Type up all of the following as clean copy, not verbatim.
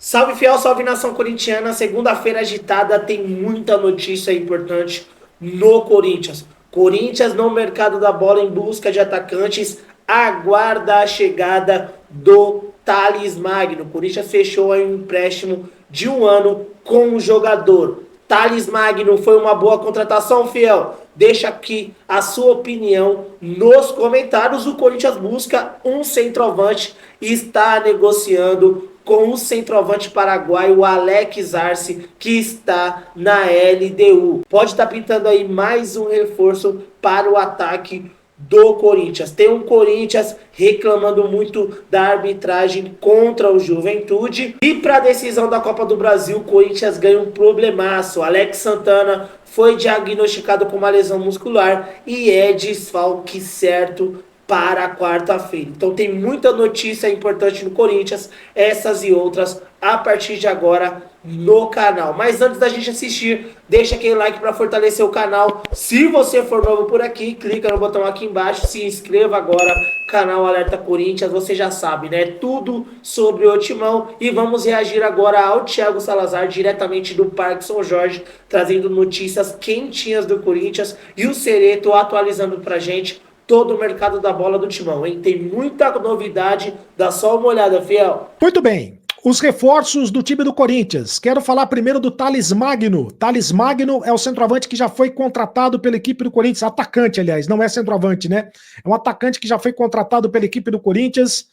Salve fiel, salve nação corintiana. Segunda-feira agitada, tem muita notícia importante no Corinthians. Corinthians no mercado da bola em busca de atacantes, aguarda a chegada do Thales Magno. O Corinthians fechou aí um empréstimo de 1 ano com o jogador. Thales Magno foi uma boa contratação, fiel? Deixa aqui a sua opinião nos comentários. O Corinthians busca um centroavante e está negociando com o centroavante paraguaio Alex Arce, que está na LDU. Pode estar pintando aí mais um reforço para o ataque do Corinthians. Tem um Corinthians reclamando muito da arbitragem contra o Juventude. E para a decisão da Copa do Brasil, o Corinthians ganha um problemaço. Alex Santana foi diagnosticado com uma lesão muscular e é desfalque certo para a quarta-feira. Então tem muita notícia importante no Corinthians, essas e outras a partir de agora no canal. Mas antes da gente assistir, deixa aquele like para fortalecer o canal. Se você for novo por aqui, clica no botão aqui embaixo, se inscreva agora, canal Alerta Corinthians, você já sabe, né? Tudo sobre o Timão. E vamos reagir agora ao Thiago Salazar, diretamente do Parque São Jorge, trazendo notícias quentinhas do Corinthians e o Cereto atualizando pra gente todo o mercado da bola do Timão, hein? Tem muita novidade, dá só uma olhada, fiel. Muito bem. Os reforços do time do Corinthians. Quero falar primeiro do Thales Magno. Thales Magno é o centroavante que já foi contratado pela equipe do Corinthians. Atacante, aliás, não é centroavante, né? É um atacante que já foi contratado pela equipe do Corinthians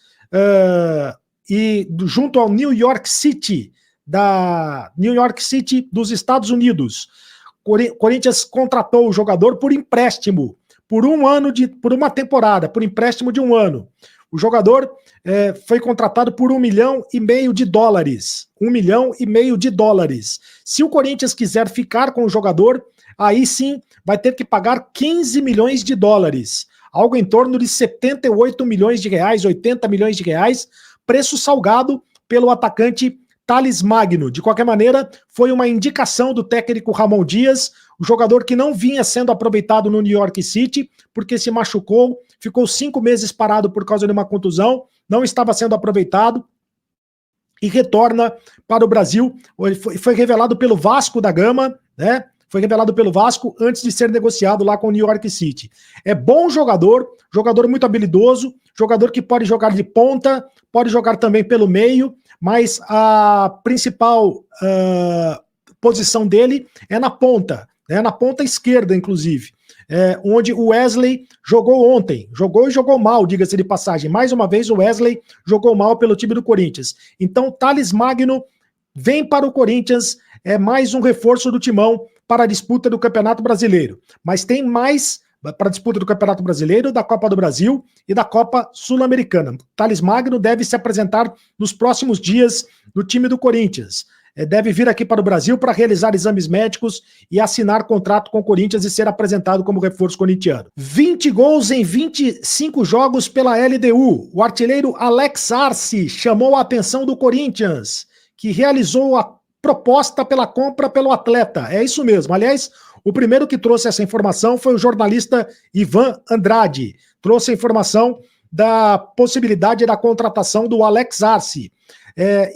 junto ao New York City, dos Estados Unidos. Corinthians contratou o jogador por empréstimo, por uma temporada, por empréstimo de 1 ano. O jogador foi contratado por US$ 1,5 milhão. US$ 1,5 milhão. Se o Corinthians quiser ficar com o jogador, aí sim vai ter que pagar US$ 15 milhões, algo em torno de R$ 78 milhões, R$ 80 milhões, preço salgado pelo atacante Thales Magno. De qualquer maneira, foi uma indicação do técnico Ramon Dias, o jogador que não vinha sendo aproveitado no New York City, porque se machucou, ficou 5 meses parado por causa de uma contusão, não estava sendo aproveitado e retorna para o Brasil. Ele foi revelado pelo Vasco da Gama, né? Foi revelado pelo Vasco antes de ser negociado lá com o New York City. É bom jogador muito habilidoso, jogador que pode jogar de ponta, pode jogar também pelo meio, mas a principal posição dele é na ponta esquerda, inclusive, onde o Wesley jogou ontem, jogou e jogou mal, diga-se de passagem. Mais uma vez o Wesley jogou mal pelo time do Corinthians. Então Thales Magno vem para o Corinthians, é mais um reforço do Timão para a disputa do Campeonato Brasileiro. Mas tem mais para a disputa do Campeonato Brasileiro, da Copa do Brasil e da Copa Sul-Americana. Thales Magno deve se apresentar nos próximos dias no time do Corinthians. Deve vir aqui para o Brasil para realizar exames médicos e assinar contrato com o Corinthians e ser apresentado como reforço corintiano. 20 gols em 25 jogos pela LDU. O artilheiro Alex Arce chamou a atenção do Corinthians, que realizou a proposta pela compra pelo atleta. É isso mesmo. Aliás, o primeiro que trouxe essa informação foi o jornalista Ivan Andrade. Trouxe a informação da possibilidade da contratação do Alex Arce.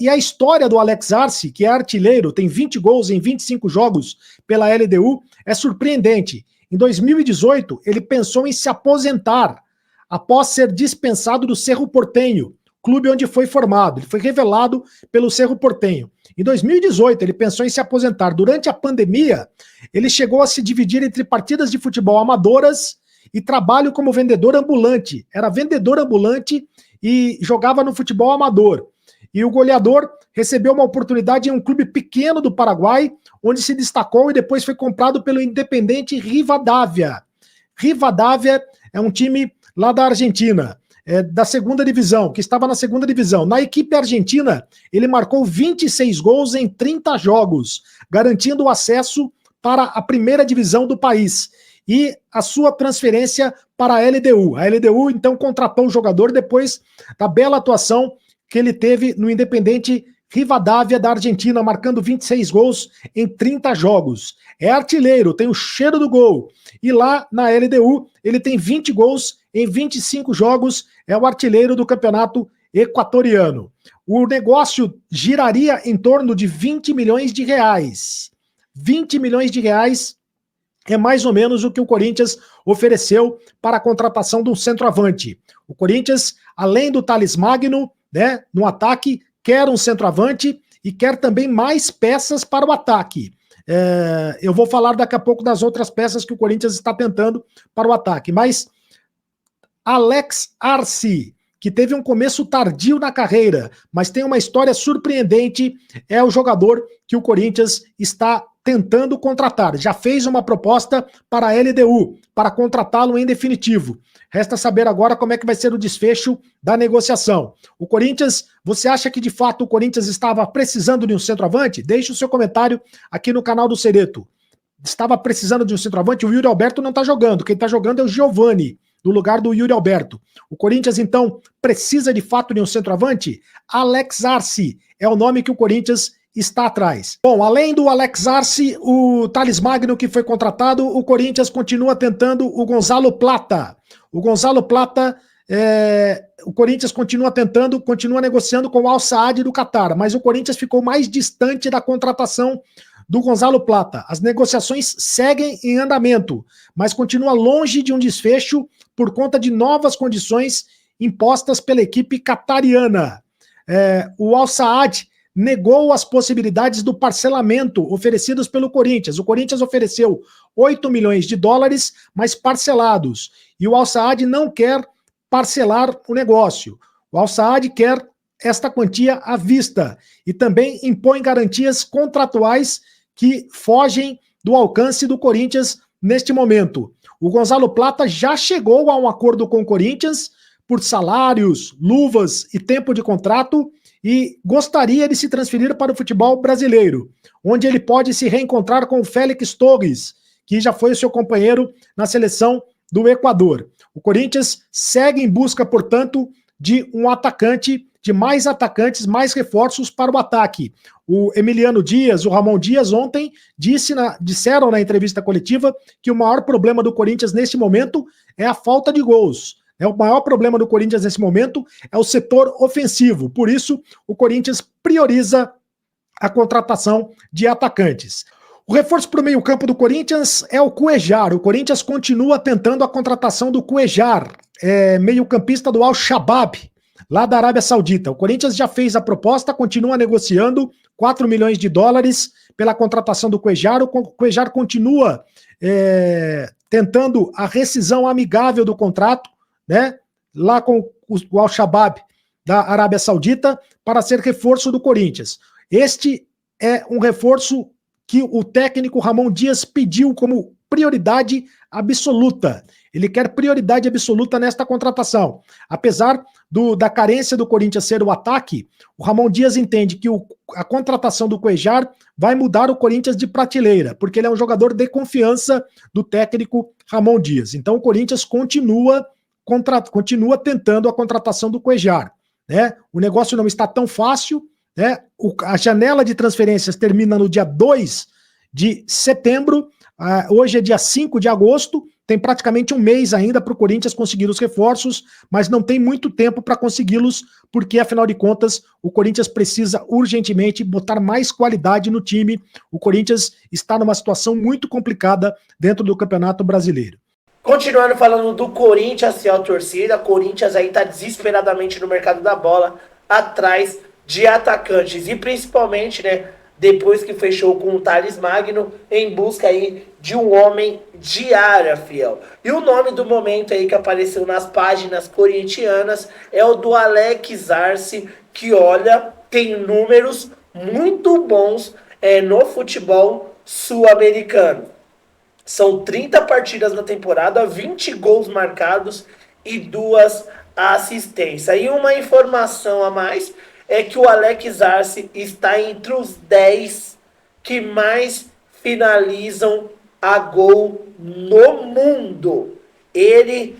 E a história do Alex Arce, que é artilheiro, tem 20 gols em 25 jogos pela LDU, é surpreendente. Em 2018, ele pensou em se aposentar após ser dispensado do Cerro Porteño, clube onde foi formado. Ele foi revelado pelo Cerro Porteño. Em 2018, ele pensou em se aposentar. Durante a pandemia, ele chegou a se dividir entre partidas de futebol amadoras e trabalho como vendedor ambulante. Era vendedor ambulante e jogava no futebol amador. E o goleador recebeu uma oportunidade em um clube pequeno do Paraguai, onde se destacou e depois foi comprado pelo Independiente Rivadavia. Rivadavia é um time lá da Argentina, da segunda divisão, que estava na segunda divisão. Na equipe argentina, ele marcou 26 gols em 30 jogos, garantindo o acesso para a primeira divisão do país e a sua transferência para a LDU. A LDU, então, contratou o jogador depois da bela atuação que ele teve no Independiente Rivadavia da Argentina, marcando 26 gols em 30 jogos. É artilheiro, tem o cheiro do gol. E lá na LDU, ele tem 20 gols em 25 jogos, é o artilheiro do campeonato equatoriano. O negócio giraria em torno de 20 milhões de reais. 20 milhões de reais é mais ou menos o que o Corinthians ofereceu para a contratação de um centroavante. O Corinthians, além do Thales Magno, né, no ataque, quer um centroavante e quer também mais peças para o ataque. Eu vou falar daqui a pouco das outras peças que o Corinthians está tentando para o ataque, mas Alex Arce, que teve um começo tardio na carreira, mas tem uma história surpreendente, é o jogador que o Corinthians está tentando contratar. Já fez uma proposta para a LDU, para contratá-lo em definitivo. Resta saber agora como é que vai ser o desfecho da negociação. O Corinthians, você acha que de fato o Corinthians estava precisando de um centroavante? Deixe o seu comentário aqui no canal do Cereto. Estava precisando de um centroavante? O Yuri Alberto não está jogando. Quem está jogando é o Giovani, no lugar do Yuri Alberto. O Corinthians, então, precisa de fato de um centroavante? Alex Arce é o nome que o Corinthians está atrás. Bom, além do Alex Arce, o Thales Magno que foi contratado, o Corinthians continua tentando o Gonzalo Plata. O Gonzalo Plata, o Corinthians continua tentando, continua negociando com o Al Saad do Catar, mas o Corinthians ficou mais distante da contratação do Gonzalo Plata. As negociações seguem em andamento, mas continua longe de um desfecho por conta de novas condições impostas pela equipe catariana. O Al Saad negou as possibilidades do parcelamento oferecidos pelo Corinthians. O Corinthians ofereceu 8 milhões de dólares, mas parcelados. E o Al Saad não quer parcelar o negócio. O Al Saad quer esta quantia à vista e também impõe garantias contratuais que fogem do alcance do Corinthians neste momento. O Gonzalo Plata já chegou a um acordo com o Corinthians por salários, luvas e tempo de contrato e gostaria de se transferir para o futebol brasileiro, onde ele pode se reencontrar com o Félix Torres, que já foi o seu companheiro na seleção do Equador. O Corinthians segue em busca, portanto, de um atacante, de mais atacantes, mais reforços para o ataque. O Emiliano Dias, o Ramon Dias, ontem disseram na entrevista coletiva que o maior problema do Corinthians neste momento é a falta de gols. O maior problema do Corinthians nesse momento é o setor ofensivo. Por isso, o Corinthians prioriza a contratação de atacantes. O reforço para o meio-campo do Corinthians é o Cuejar. O Corinthians continua tentando a contratação do Cuejar, meio-campista do Al-Shabaab, lá da Arábia Saudita. O Corinthians já fez a proposta, continua negociando 4 milhões de dólares pela contratação do Cuejar. O Cuejar continua tentando a rescisão amigável do contrato, né, lá com o Al-Shabaab da Arábia Saudita, para ser reforço do Corinthians. Este é um reforço que o técnico Ramon Dias pediu como prioridade absoluta. Ele quer prioridade absoluta nesta contratação. Apesar da carência do Corinthians ser o ataque, o Ramon Dias entende que a contratação do Cuejar vai mudar o Corinthians de prateleira, porque ele é um jogador de confiança do técnico Ramon Dias. Então o Corinthians continua tentando a contratação do Cuejar, né? O negócio não está tão fácil, né? A janela de transferências termina no dia 2 de setembro, hoje é dia 5 de agosto, tem praticamente um mês ainda para o Corinthians conseguir os reforços, mas não tem muito tempo para consegui-los, porque afinal de contas o Corinthians precisa urgentemente botar mais qualidade no time. O Corinthians está numa situação muito complicada dentro do Campeonato Brasileiro. Continuando falando do Corinthians, fiel torcida, Corinthians aí tá desesperadamente no mercado da bola, atrás de atacantes, e principalmente, né, depois que fechou com o Thales Magno, em busca aí de um homem de área, fiel. E o nome do momento aí que apareceu nas páginas corintianas é o do Alex Arce, que, olha, tem números muito bons no futebol sul-americano. São 30 partidas na temporada, 20 gols marcados e 2 assistências. E uma informação a mais é que o Alex Arce está entre os 10 que mais finalizam a gol no mundo. Ele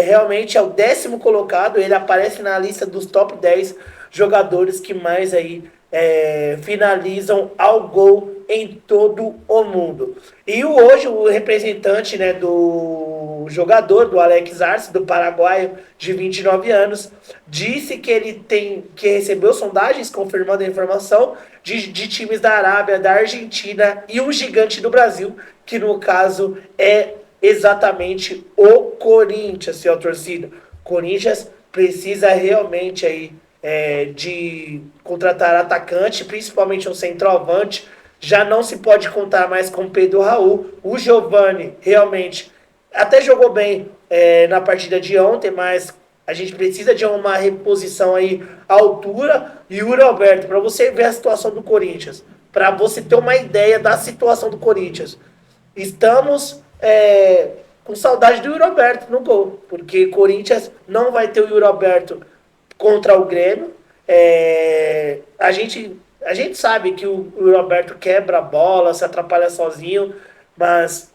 realmente é o 10º colocado, ele aparece na lista dos top 10 jogadores que mais aí finalizam ao gol em todo o mundo. E hoje o representante, né, do jogador, do Alex Arce, do paraguaio de 29 anos, disse que recebeu sondagens confirmando a informação de times da Arábia, da Argentina e um gigante do Brasil, que no caso é exatamente o Corinthians, seu torcida. Corinthians precisa realmente aí de contratar atacante, principalmente um centroavante. Já não se pode contar mais com Pedro Raul. O Giovani realmente até jogou bem na partida de ontem, mas a gente precisa de uma reposição aí à altura. E o Yuri Alberto, para você ver a situação do Corinthians, para você ter uma ideia da situação do Corinthians, estamos com saudade do Yuri Alberto no gol, porque Corinthians não vai ter o Yuri Alberto contra o Grêmio. A gente sabe que o Roberto quebra a bola, se atrapalha sozinho, mas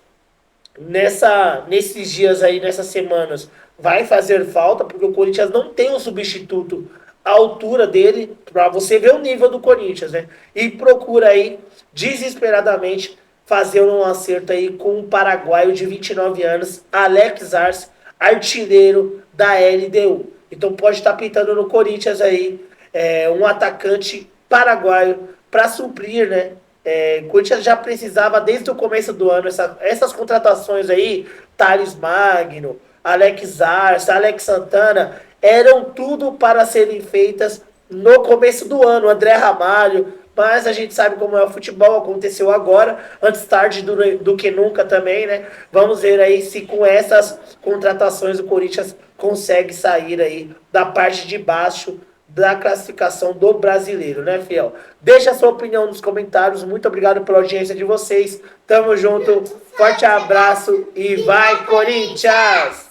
nesses dias aí, nessas semanas, vai fazer falta, porque o Corinthians não tem um substituto à altura dele, para você ver o nível do Corinthians, né? E procura aí, desesperadamente, fazer um acerto aí com o paraguaio de 29 anos, Alex Arce, artilheiro da LDU. Então pode estar pintando no Corinthians aí um atacante paraguaio para suprir, né? O Corinthians já precisava desde o começo do ano essas contratações aí, Thales Magno, Alex Arce, Alex Santana, eram tudo para serem feitas no começo do ano. André Ramalho, mas a gente sabe como é o futebol, aconteceu agora, antes tarde do que nunca também, né? Vamos ver aí se com essas contratações o Corinthians consegue sair aí da parte de baixo da classificação do brasileiro, né, fiel? Deixa a sua opinião nos comentários. Muito obrigado pela audiência de vocês. Tamo junto, forte abraço e vai, Corinthians!